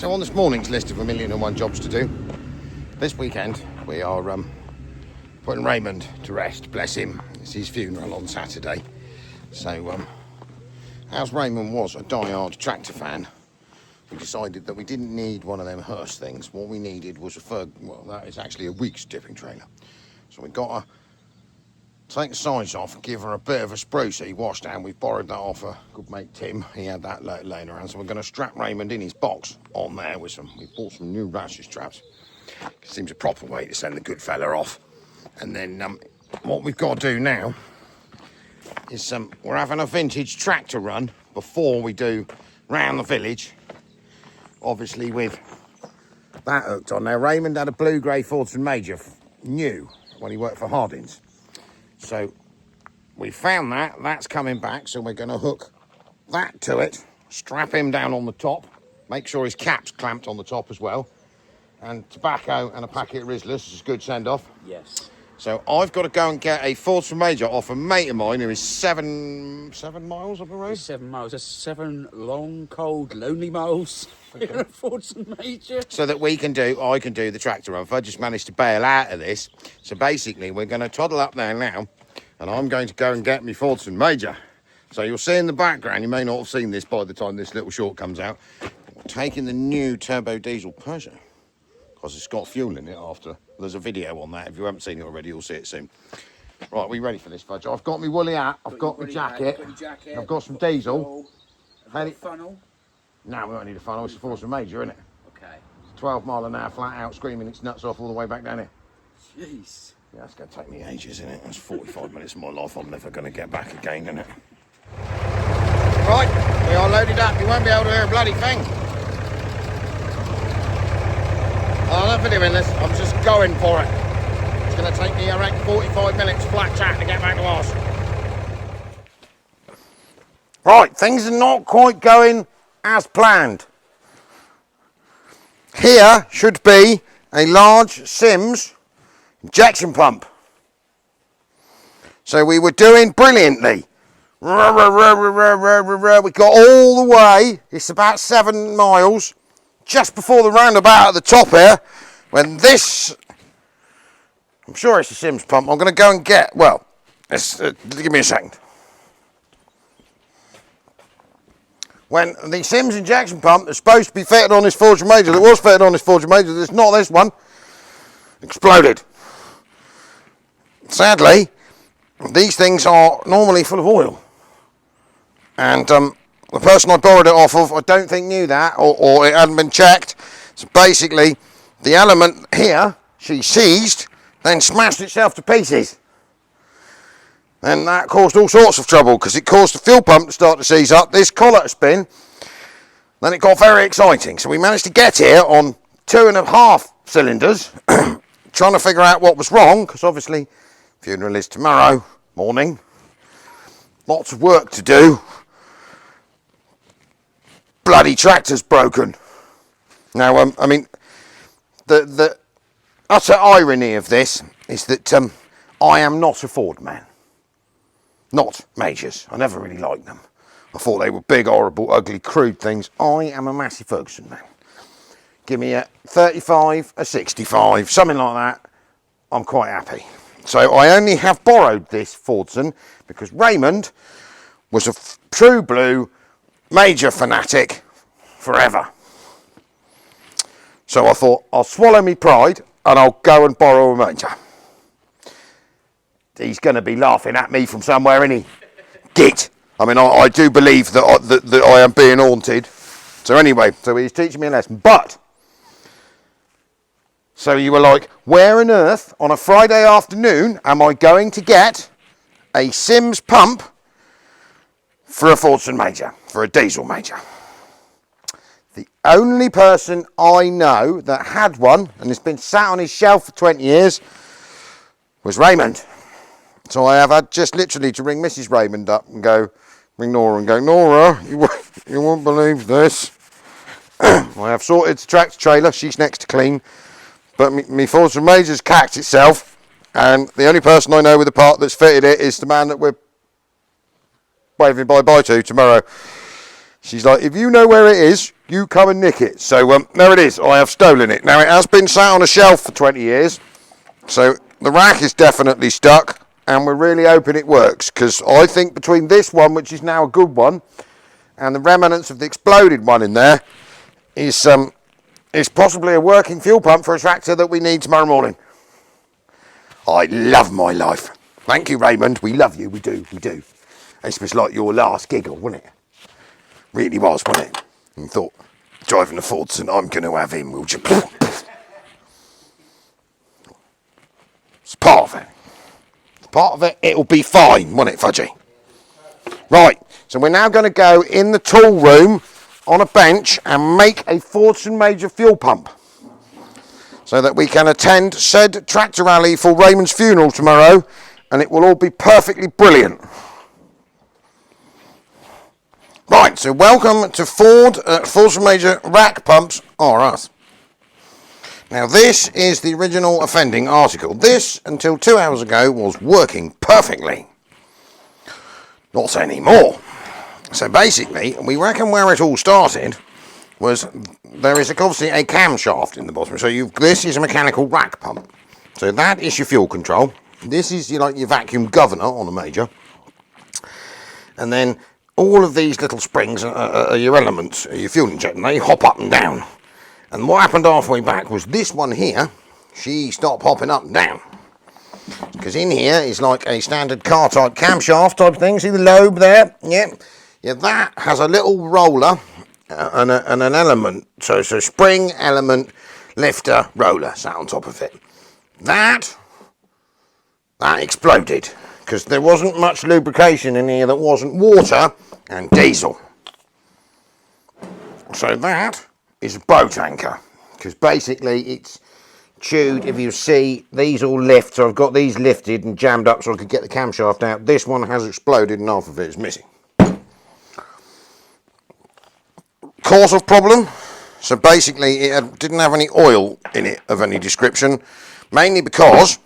So on this morning's list of 1,000,001 jobs to do, this weekend we are putting Raymond to rest, bless him. It's his funeral on Saturday. So as Raymond was a die-hard tractor fan, we decided that we didn't need one of them hearse things. What we needed was that is actually a week's dipping trailer. So we got to take the sides off and give her a bit of a sprucey wash down. We've borrowed that off a good mate Tim. He had that laying around. So we're going to strap Raymond in his box on there with we bought some new ratchet straps. It seems a proper way to send the good fella off. And then what we've got to do now is we're having a vintage tractor run before we do round the village. Obviously with that hooked on there. Raymond had a blue-grey Fordson Major, new, when he worked for Hardin's. So we found that's coming back, so we're going to hook that to it, strap him down on the top, make sure his cap's clamped on the top as well, and tobacco and a packet of Rizzlers is a good send-off. Yes. So I've got to go and get a Fordson Major off a mate of mine who is seven miles up the road. 7 miles. That's 7 long, cold, lonely miles. Okay. In a Fordson Major. So that I can do the tractor run. If I just manage to bail out of this. So basically, we're going to toddle up there now, and I'm going to go and get my Fordson Major. So you'll see in the background, you may not have seen this by the time this little short comes out, we're taking the new turbo diesel Peugeot, because it's got fuel in it after. There's a video on that. If you haven't seen it already, you'll see it soon. Right, we ready for this, Fudge? I've got my woolly hat, I've got my jacket, I've got some diesel. Have you got a funnel? No, we don't need a funnel, it's a Fordson Major, isn't it? Okay. It's 12 mile an hour flat out, screaming its nuts off all the way back down here. Jeez. Yeah, that's going to take me ages, isn't it? That's 45 minutes of my life I'm never going to get back again, isn't it? Right, we are loaded up. You won't be able to hear a bloody thing. I'm not videoing this, I'm just going for it. It's going to take me, I reckon, 45 minutes flat chat to get back to ours. Right, things are not quite going as planned. Here should be a large Sims injection pump. So we were doing brilliantly. We got all the way, it's about 7 miles, just before the roundabout at the top here, when this, I'm sure it's a Sims pump, I'm going to go and get, give me a second. When the Sims injection pump is supposed to be fitted on this Fordson Major, that was fitted on this Fordson Major, it's not this one, exploded. Sadly, these things are normally full of oil. And the person I borrowed it off of, I don't think knew that, or it hadn't been checked. So basically, the element here, she seized, then smashed itself to pieces. And that caused all sorts of trouble, because it caused the fuel pump to start to seize up, this collar to spin, then it got very exciting. So we managed to get here on 2.5 cylinders, trying to figure out what was wrong, because obviously, funeral is tomorrow morning. Lots of work to do. Bloody tractor's broken. Now, I mean, the utter irony of this is that I am not a Ford man. Not Majors. I never really liked them. I thought they were big, horrible, ugly, crude things. I am a Massey Ferguson man. Give me a 35, a 65, something like that. I'm quite happy. So I only have borrowed this Fordson because Raymond was a true blue Major fanatic forever. So I thought, I'll swallow me pride and I'll go and borrow a Major. He's going to be laughing at me from somewhere, isn't he? Git. I mean, I do believe that I am being haunted. So anyway, so he's teaching me a lesson. But, so you were like, where on earth on a Friday afternoon am I going to get a Sims pump for a Fordson Major, for a diesel Major? The only person I know that had one, and it's been sat on his shelf for 20 years, was Raymond. So I have had just literally to ring Mrs. Raymond up and ring Nora and go, Nora, you won't believe this. I have sorted the tractor trailer, she's next to clean, but me Fordson Major's cacked itself, and the only person I know with the part that's fitted it is the man that we're waving bye-bye to tomorrow. She's like, if you know where it is, you come and nick it. So there it is. I have stolen it. Now, it has been sat on a shelf for 20 years. So the rack is definitely stuck. And we're really hoping it works. Because I think between this one, which is now a good one, and the remnants of the exploded one in there, is possibly a working fuel pump for a tractor that we need tomorrow morning. I love my life. Thank you, Raymond. We love you. We do. This was like your last giggle, wasn't it? Really was, wasn't it? And thought, driving a Fordson, I'm going to have him. Will you? It's part of it. It's part of it. It'll be fine, won't it, Fudgy? Right. So we're now going to go in the tool room on a bench and make a Fordson Major fuel pump, so that we can attend said tractor rally for Raymond's funeral tomorrow, and it will all be perfectly brilliant. Right, so welcome to Fordson Major rack pumps R Us. Now this is the original offending article. This, until 2 hours ago, was working perfectly. Not anymore. So basically, we reckon where it all started was there is obviously a camshaft in the bottom. So this is a mechanical rack pump. So that is your fuel control. This is your vacuum governor on a Major. And then all of these little springs are your elements, your fuel injector, and they hop up and down. And what happened halfway back was this one here, she stopped hopping up and down. Because in here is like a standard car type camshaft type thing. See the lobe there? Yeah, that has a little roller and an element. So it's a spring, element, lifter, roller sat on top of it. That exploded. Because there wasn't much lubrication in here that wasn't water and diesel. So that is a boat anchor. Because basically it's chewed. If you see, these all lift. So I've got these lifted and jammed up so I could get the camshaft out. This one has exploded and half of it is missing. Cause of problem. So basically it didn't have any oil in it of any description. Mainly because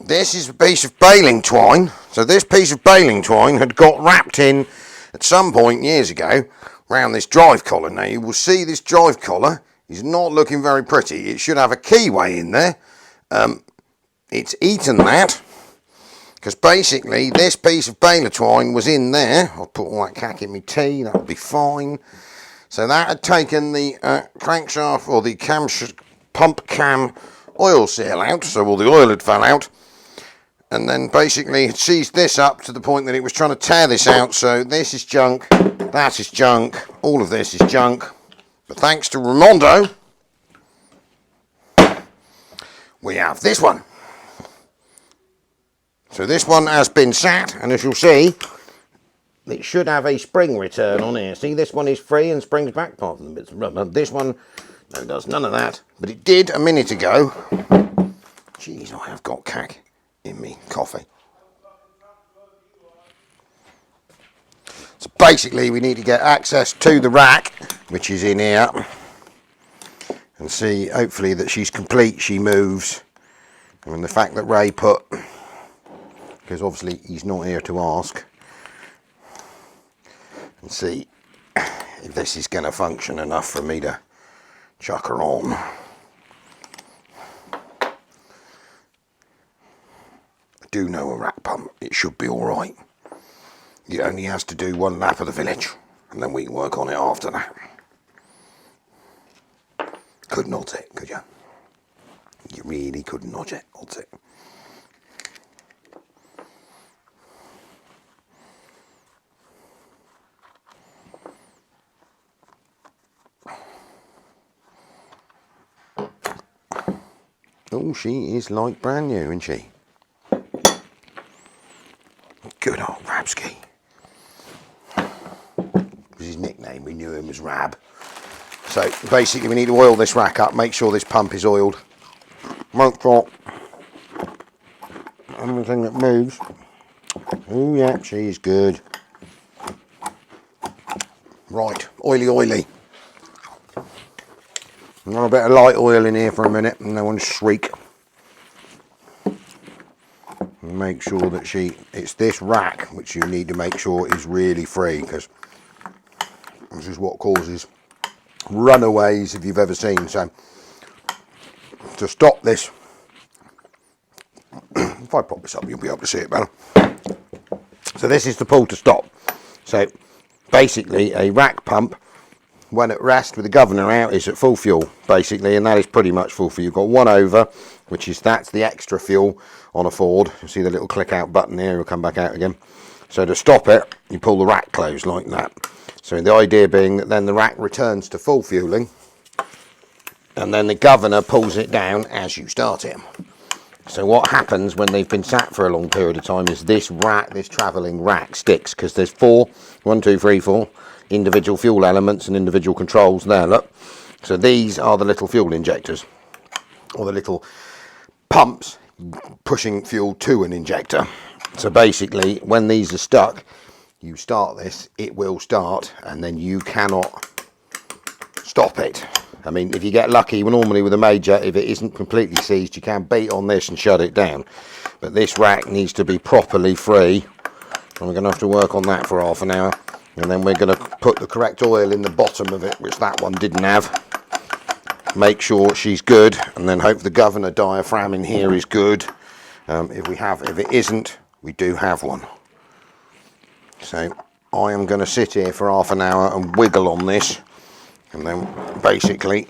this is a piece of baling twine. So this piece of baling twine had got wrapped in at some point years ago around this drive collar. Now you will see this drive collar is not looking very pretty. It should have a keyway in there. It's eaten that, because basically this piece of baler twine was in there. I'll put all that cack in my tea, that'll be fine. So that had taken the crankshaft or the pump cam oil seal out, so all the oil had fell out. And then basically it seized this up to the point that it was trying to tear this out. So this is junk, that is junk, all of this is junk. But thanks to Raimondo, we have this one. So this one has been sat, and as you'll see, it should have a spring return on here. See, this one is free and springs back part of the bits of rubber. This one, no, does none of that. But it did a minute ago. Jeez, I have got cack in me coffee. So basically we need to get access to the rack, which is in here, and see hopefully that she's complete, she moves. And the fact that Ray put, because obviously he's not here to ask, and see if this is going to function enough for me to chuck her on. Do know a rack pump, it should be alright. It only has to do one lap of the village, and then we can work on it after that. Could not it, could you? You really could not it, not it. Oh, she is like brand new, isn't she? Good old Rabski. Was his nickname, we knew him as Rab. So basically we need to oil this rack up, make sure this pump is oiled. Make sure everything that moves. Oh yeah, she's good. Right, oily. A bit of light oil in here for a minute, and no one shriek. Make sure that it's this rack which you need to make sure is really free, because This is what causes runaways, if you've ever seen. So to stop this, if I prop this up, you'll be able to see it better. So this is the pull to stop. So basically a rack pump, when at rest with the governor out, is at full fuel basically, and that is pretty much full fuel. You've got one over, which is, that's the extra fuel on a Ford. You see the little click out button here, it'll come back out again. So to stop it, you pull the rack closed like that. So the idea being that then the rack returns to full fueling, and then the governor pulls it down as you start it. So what happens when they've been sat for a long period of time is this travelling rack sticks, because there's 4 individual fuel elements and individual controls there, look. So these are the little fuel injectors, or the little pumps pushing fuel to an injector. So basically when these are stuck, you start this, it will start, and then you cannot stop it. I mean, if you get lucky, normally with a major, if it isn't completely seized, you can beat on this and shut it down. But this rack needs to be properly free, and we're going to have to work on that for half an hour. And then we're going to put the correct oil in the bottom of it, which that one didn't have. Make sure she's good, and then hope the governor diaphragm in here is good. If it isn't, we do have one. So I am going to sit here for half an hour and wiggle on this, and then basically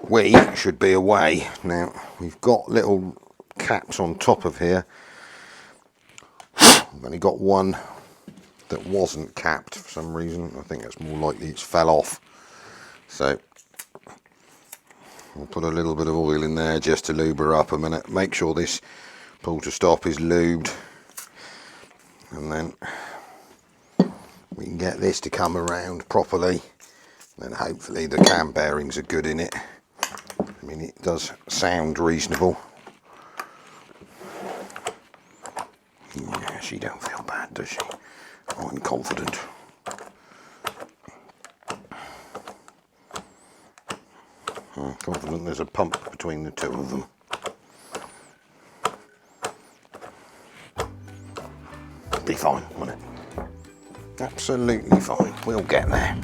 we should be away. Now we've got little caps on top of here. I've only got one that wasn't capped for some reason. I think it's more likely it's fell off. So we'll put a little bit of oil in there just to lube her up a minute. Make sure this pull to stop is lubed, and then we can get this to come around properly. Then hopefully the cam bearings are good in it. I mean, it does sound reasonable. Yeah, she don't feel bad, does she? I'm confident. I'm confident there's a pump between the two of them. Be fine, won't it? Absolutely fine. We'll get there.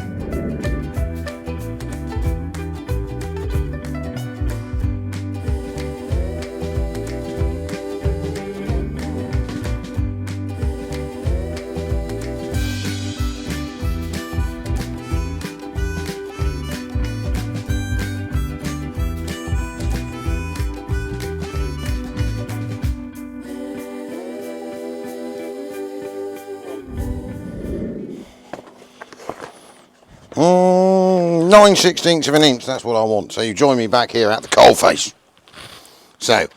Nine sixteenths of an inch, that's what I want. So you join me back here at the coalface. So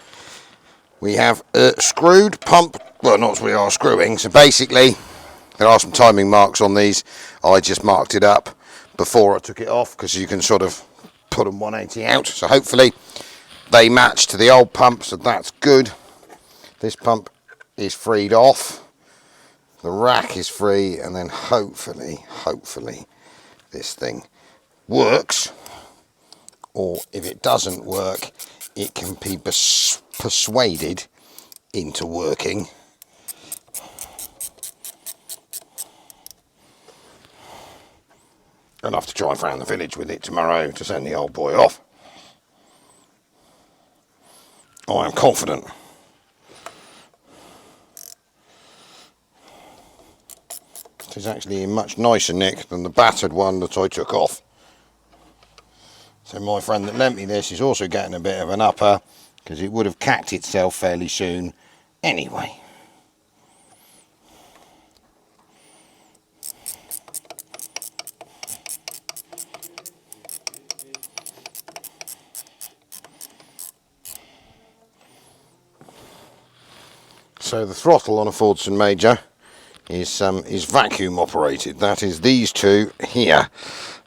we have a screwed pump, well, not as we are screwing. So basically there are some timing marks on these. I just marked it up before I took it off, because you can sort of put them 180 out. So hopefully they match to the old pump, so that's good. This pump is freed off, the rack is free, and then hopefully this thing works, or if it doesn't work, it can be persuaded into working. I'll have to drive around the village with it tomorrow to send the old boy off. I am confident. It is actually in much nicer nick than the battered one that I took off. So my friend that lent me this is also getting a bit of an upper, because it would have cacked itself fairly soon anyway. So the throttle on a Fordson Major is vacuum operated. That is these two here.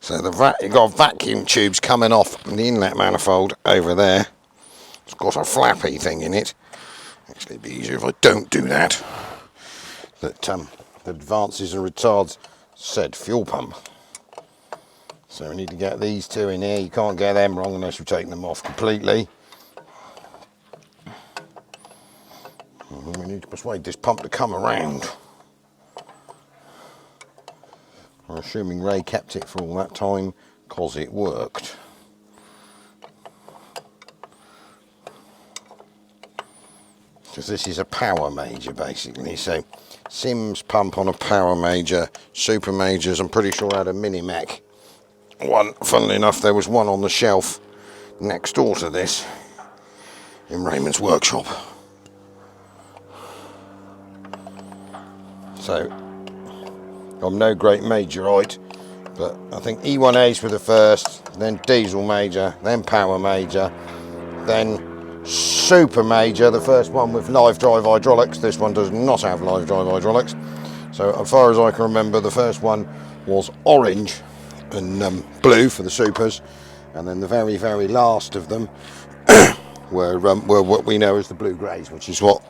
So you've got vacuum tubes coming off the inlet manifold over there. It's got a flappy thing in it. Actually, it'd be easier if I don't do that. That advances and retards said fuel pump. So we need to get these two in here. You can't get them wrong unless you've taken them off completely. And we need to persuade this pump to come around. I'm assuming Ray kept it for all that time because it worked. Because this is a power major basically, so Sims pump on a power major, super majors I'm pretty sure had a mini mech one. Funnily enough, there was one on the shelf next door to this in Raymond's workshop. So I'm no great majorite, but I think E1As were the first, then diesel major, then power major, then super major, the first one with live drive hydraulics. This one does not have live drive hydraulics. So as far as I can remember, the first one was orange and blue for the supers, and then the very, very last of them were what we know as the blue greys, which is what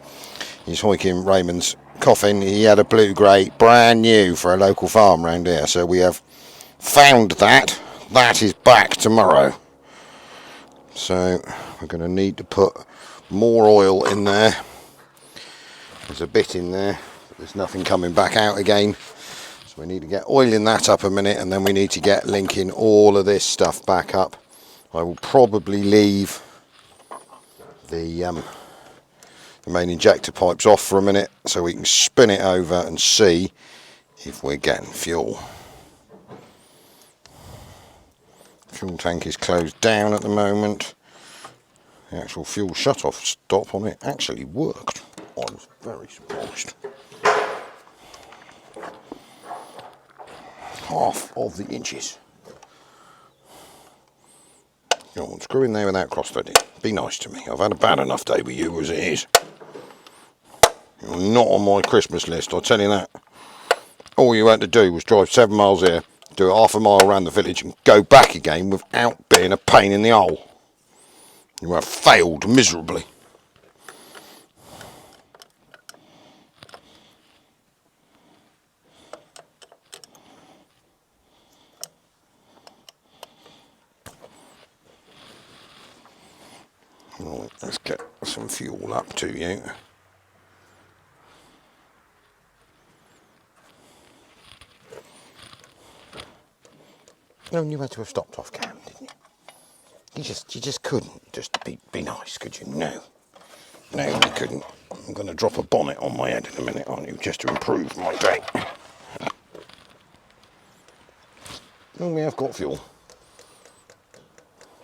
is hoiking Raymond's coffin. He had a blue grey, brand new for a local farm round here. So we have found that. That is back tomorrow. So we're going to need to put more oil in there. There's a bit in there, but there's nothing coming back out again. So we need to get oiling that up a minute, and then we need to get linking all of this stuff back up. I will probably leave the main injector pipes off for a minute so we can spin it over and see if we're getting fuel. Fuel tank is closed down at the moment. The actual fuel shut-off stop on it actually worked. I was very surprised. Half of the inches. Go on, screw in there without cross-threading. Be nice to me. I've had a bad enough day with you as it is. You're not on my Christmas list, I'll tell you that. All you had to do was drive 7 miles here, do half a mile around the village and go back again without being a pain in the hole. You have failed miserably. Right, let's get some fuel up to you. No, you had to have stopped off cam, didn't you? You just couldn't just be nice, could you? No. No, you couldn't. I'm going to drop a bonnet on my head in a minute, aren't you? Just to improve my day. Oh, we have got fuel.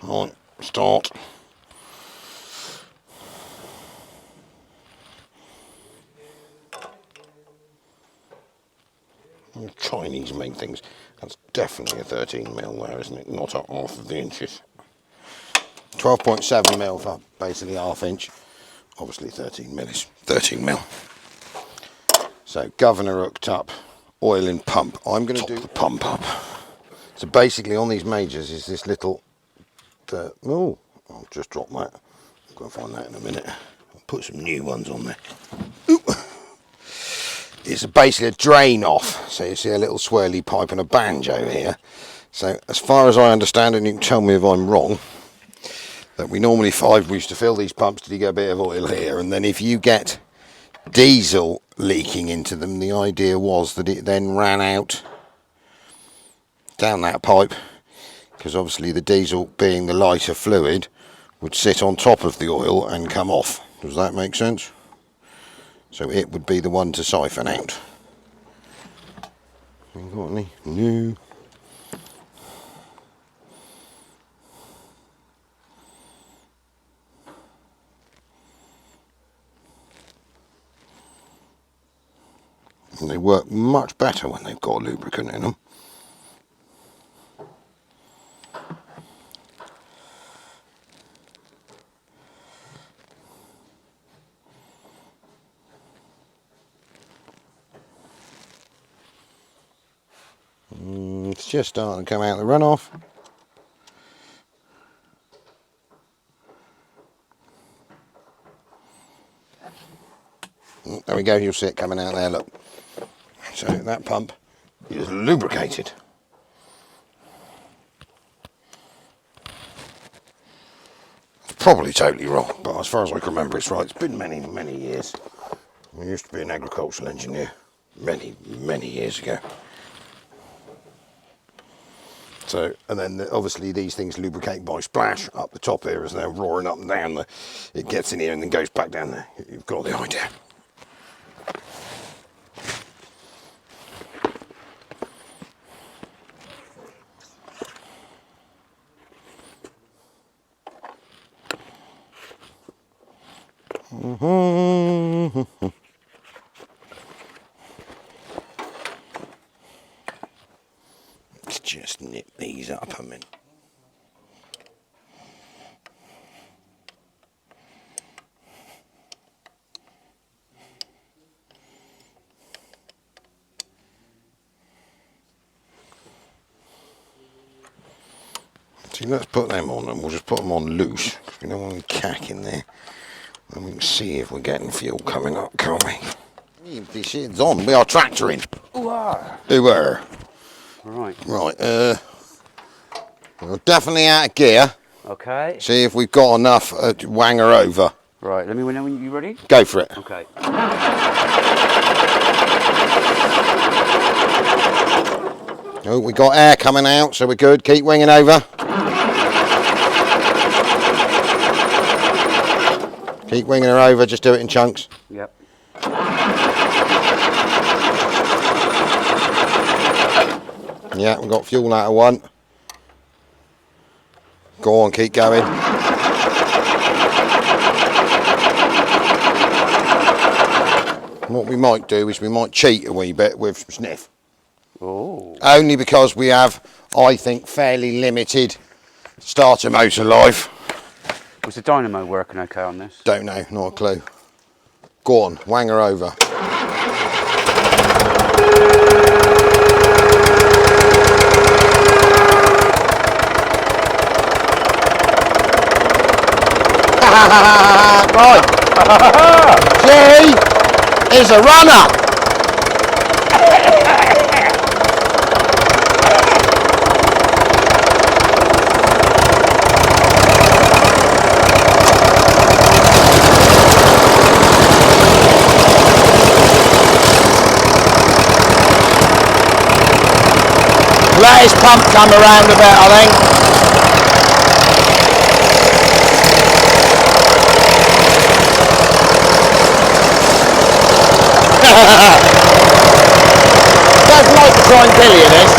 Right, start. Chinese make things. That's definitely a 13mm there, isn't it? Not up half of the inches. 12.7mm for basically ½ inch. Obviously 13mm is 13mm. So governor hooked up, oil in pump. I'm going to do the pump up. So basically on these majors is this little, oh, I'll just drop that. I'll go find that in a minute. I'll put some new ones on there. Ooh. It's basically a drain off. So you see a little swirly pipe and a banjo here. So as far as I understand, and you can tell me if I'm wrong, that we used to fill these pumps till you get a bit of oil here, and then if you get diesel leaking into them, the idea was that it then ran out down that pipe, because obviously the diesel, being the lighter fluid, would sit on top of the oil and come off. Does that make sense? So it would be the one to siphon out. You got any? No. And they work much better when they've got lubricant in them. It's just starting to come out the runoff. There we go, you'll see it coming out there, look. So that pump is lubricated. It's probably totally wrong, but as far as I can remember, it's right. It's been many, many years. I used to be an agricultural engineer many, many years ago. So, and then obviously these things lubricate by splash up the top here as they're roaring up and down. It gets in here and then goes back down there. You've got the idea. Let's just nip these up a minute. See, let's put them on and we'll just put them on loose because we don't want any cack in there. And we can see if we're getting fuel coming up, can't we? The shit's on, we are tractoring. Who are? Right. Right, we're definitely out of gear. Okay. See if we've got enough to wang her over. Right, let me know when you're ready. Go for it. Okay. Oh, we got air coming out, so we're good. Keep winging over. Keep winging her over, just do it in chunks. Yep. Yeah, we've got fuel out of one. Go on, keep going. What we might do is we might cheat a wee bit with some sniff. Oh. Only because we have, I think, fairly limited starter motor life. Was the dynamo working okay on this? Don't know, not a clue. Go on, wang her over. Right. She is a runner. Let his pump come around a bit, I think. Does like to try and kill you, this.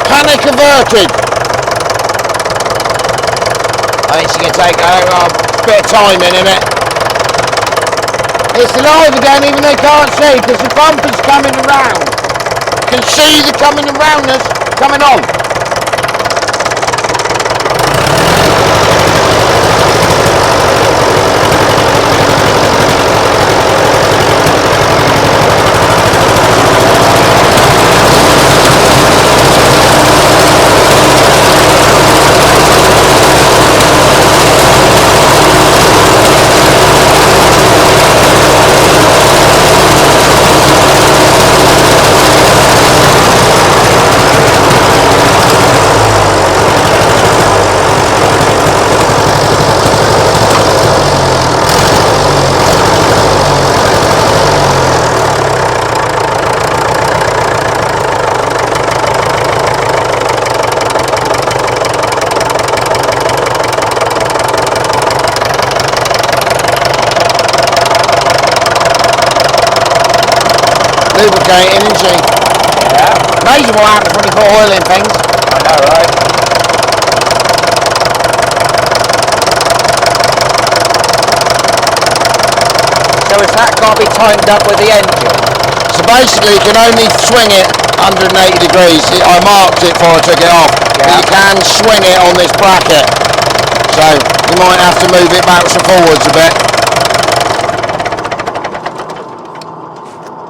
Panic averted. I think she can take a bit of time in it. It's alive again even though they can't see because the bumper's coming around. You can see the coming around us, coming on. lubricating, isn't she? Yeah. Amazing what happens when you put oil in things. I know, right? So has that got to be tightened up with the engine? So basically you can only swing it 180 degrees. I marked it before I took it off. Yeah. But you can swing it on this bracket. So you might have to move it backwards and forwards a bit.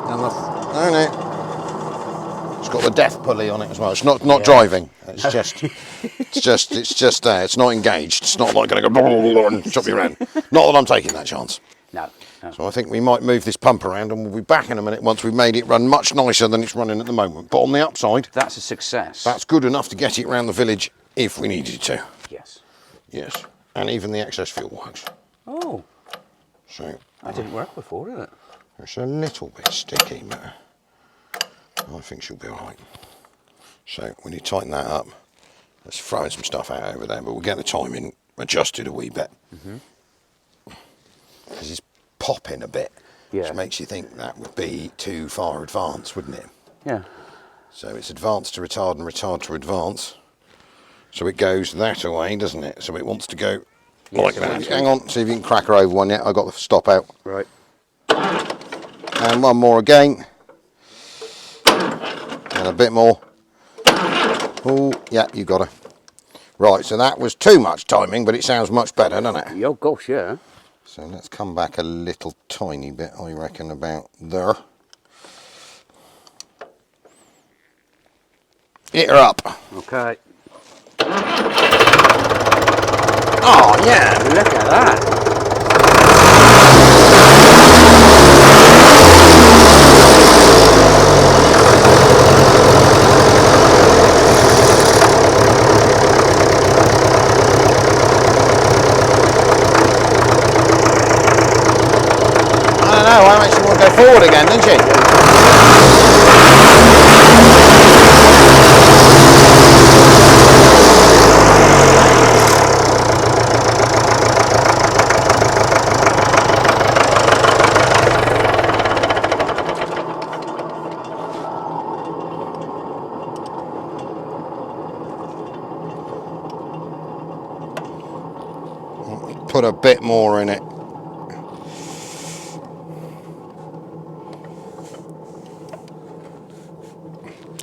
No, no. It's got the death pulley on it as well. It's not driving. It's just there. It's not engaged. It's not like going to go and chop you around. Not that I'm taking that chance. No. So I think we might move this pump around and we'll be back in a minute once we've made it run much nicer than it's running at the moment. But on the upside, That's a success. that's good enough to get it around the village if we needed to. Yes. Yes. And even the excess fuel works. Oh, So that didn't work before, did it? it's a little bit sticky, but I think she'll be alright. So when you tighten that up, let's throw some stuff out over there, but we'll get the timing adjusted a wee bit. Because it's popping a bit, Yeah. which makes you think that would be too far advanced, wouldn't it? Yeah. So it's advance to retard and retard to advance. So it goes that way, doesn't it? So it wants to go like that. Hang on, see if you can crack her over one yet. I got the stop out. Right. And one more again. And a bit more. Oh, yeah, you got her. Right, so that was too much timing, but it sounds much better, doesn't it? Oh gosh, yeah. So let's come back a little tiny bit, I reckon, about there. Hit her up. Okay. Oh, yeah. Look at that. I don't know, I actually want to go forward again, didn't she? Put a bit more in it.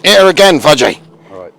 Hit her again, Fudgy. All right.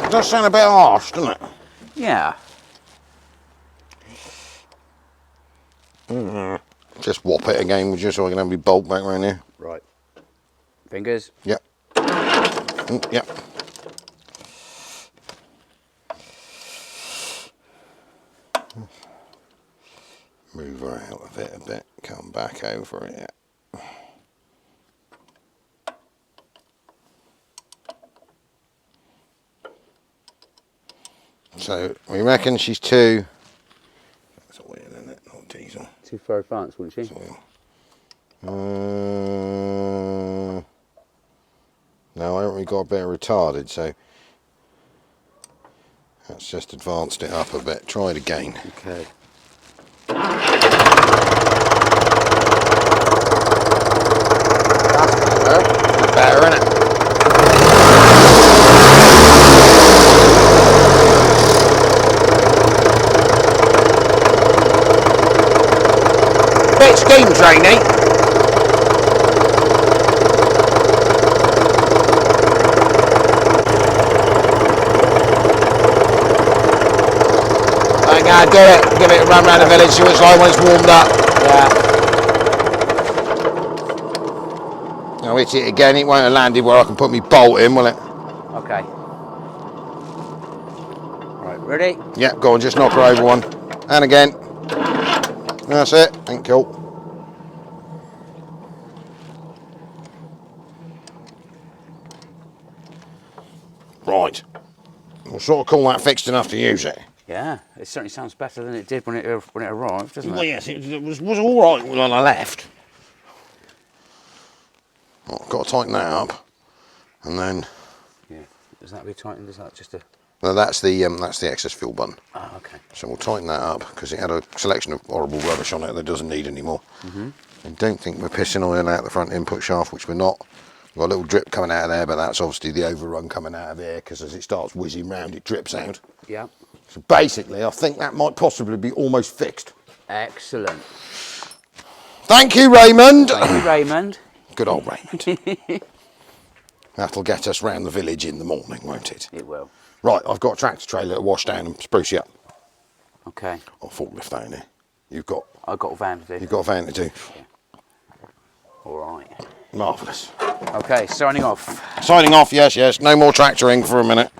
It does sound a bit harsh, doesn't it? Yeah. Just whop it again, just so I can have my bolt back around here. Right. Fingers. Yep. Yep. Move her out of it a bit, come back over it. So we reckon she's too. That's oil, isn't it? Not diesel. Too far advanced, wouldn't she? No, I haven't really got a bit of retarded, so that's just advanced it up a bit. Try it again. Okay. That's better, isn't it? Bit steam drainy. Yeah, do it. Give it a run around the village, see what it's like when it's warmed up. Yeah. I'll hit it again. It won't have landed where I can put my bolt in, will it? Okay. Right, ready? Yeah, go on, just knock her over one. And again. That's it. Thank you. Right. We'll sort of call that fixed enough to use it. Yeah, it certainly sounds better than it did when it arrived, doesn't it? Well, yes, it was all right when I left. Oh, I've got to tighten that up, and then. Yeah. Does that be tightened? Is that just a? No, that's the excess fuel button. Oh, okay. So we'll tighten that up because it had a selection of horrible rubbish on it that doesn't need anymore. I don't think we're pissing oil out the front input shaft, which we're not. We've got a little drip coming out of there, but that's obviously the overrun coming out of here because as it starts whizzing round, it drips out. Yeah. So basically, I think that might possibly be almost fixed. Excellent. Thank you, Raymond. Thank you, Raymond. Good old Raymond. That'll get us round the village in the morning, won't it? It will. Right, I've got a tractor trailer to wash down and spruce you up. Okay. I'll forklift that in here. I've got a van to do. You've got a van to do. Yeah. All right. Marvellous. Okay, signing off. Signing off, yes. No more tractoring for a minute.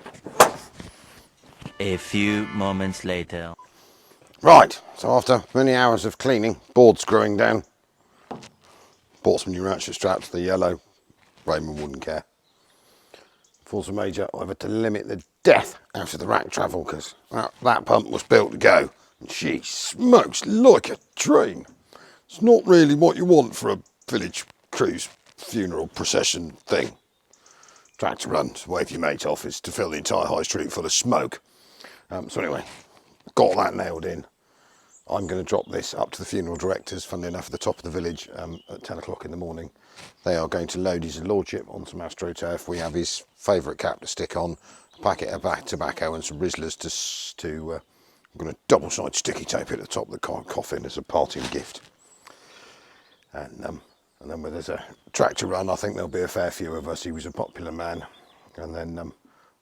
A few moments later. Right, so after many hours of cleaning, board screwing down, bought some new ratchet straps, the yellow, Raymond wouldn't care. Force Major, I've had to limit the death out of the rack travel because that pump was built to go. And she smokes like a train. It's not really what you want for a village cruise funeral procession thing. Tractor runs, wave your mate off, is to fill the entire high street full of smoke. So anyway, got that nailed in. I'm going to drop this up to the funeral directors, funnily enough, at the top of the village at 10 o'clock in the morning. They are going to load his lordship on some AstroTurf. We have his favourite cap to stick on, a packet of tobacco and some Rizzlers I'm going to double-side sticky tape it at the top of the coffin as a parting gift. And then when there's a tractor run, I think there'll be a fair few of us. He was a popular man. And then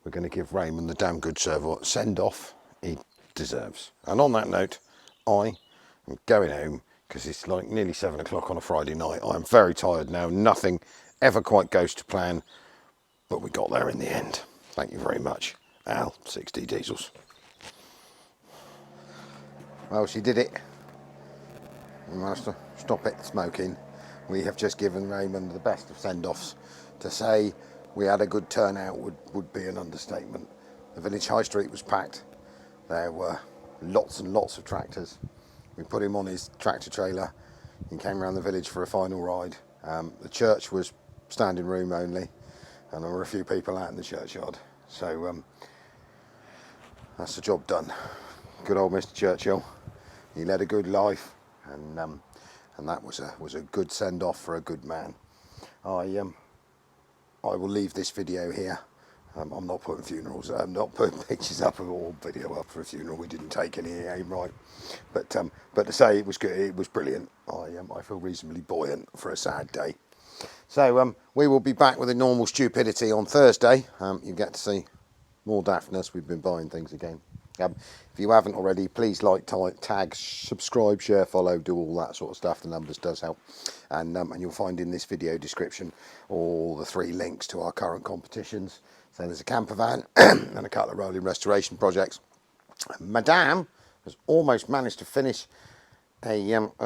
we're going to give Raymond the damn good send-off he deserves. And on that note, I am going home because it's like nearly 7 o'clock on a Friday night. I'm very tired now. Nothing ever quite goes to plan, but we got there in the end. Thank you very much, Al, 6D Diesels. Well, she did it. We managed to stop it smoking. We have just given Raymond the best of send-offs. To say we had a good turnout would be an understatement. The village high street was packed. There were lots and lots of tractors. We put him on his tractor trailer. He came around the village for a final ride. The church was standing room only, and there were a few people out in the churchyard. So that's the job done. Good old Mr. Churchill. He led a good life, and that was a good send off for a good man. I will leave this video here. I'm not putting funerals. I'm not putting pictures up or video up for a funeral. We didn't take any aim right, but to say it was good, it was brilliant. I feel reasonably buoyant for a sad day. So we will be back with a normal stupidity on Thursday. You get to see more daftness. We've been buying things again. If you haven't already, please like, tag, subscribe, share, follow, do all that sort of stuff. The numbers does help. And you'll find in this video description all the 3 links to our current competitions. So there's a camper van and a couple of rolling restoration projects. Madame has almost managed to finish a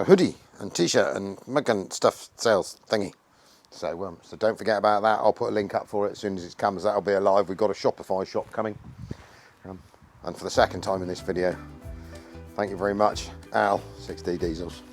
hoodie and t-shirt and mug and stuff sales thingy. So don't forget about that. I'll put a link up for it as soon as it comes. That'll be alive. We've got a Shopify shop coming. And for the second time in this video, thank you very much, Al, 6D Diesels.